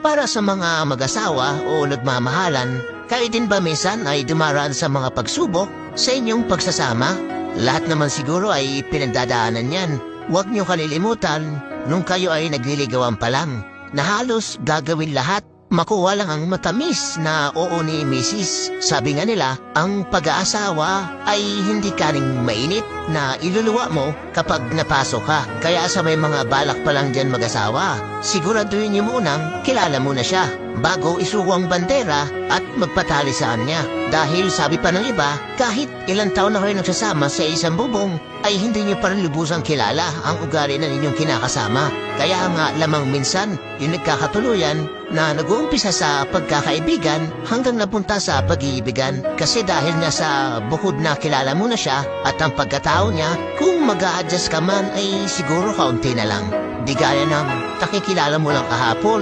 Para sa mga mag-asawa o nagmamahalan, kayo din ba minsan ay dumaraan sa mga pagsubok sa inyong pagsasama? Lahat naman siguro ay pinagdadaanan yan. Huwag niyo kalilimutan nung kayo ay nagliligawan pa lang na halos gagawin lahat makuha lang ang matamis na oo ni Mrs. Sabi nga nila, ang pag-aasawa ay hindi kaning mainit na iluluwa mo kapag napasok ka. Kaya sa may mga balak pa lang dyan mag-asawa, siguraduhin niyo munang kilala mo na siya bago isuwang bandera at magpatali sa kanya. Dahil sabi pa ng iba, kahit ilang taon na kayo nagsasama sa isang bubong, ay hindi niyo pa rin lubusang kilala ang ugali na ninyong kinakasama. Kaya nga lamang minsan, yung nagkakatuluyan na nag-uumpisa sa pagkakaibigan hanggang napunta sa pag-iibigan. Kasi dahil nga sa bukod na kilala mo na siya at ang pagkatao niya, kung mag-a-adjust ka man ay siguro kaunti na lang. Di gaya ng nakikilala mo lang kahapon.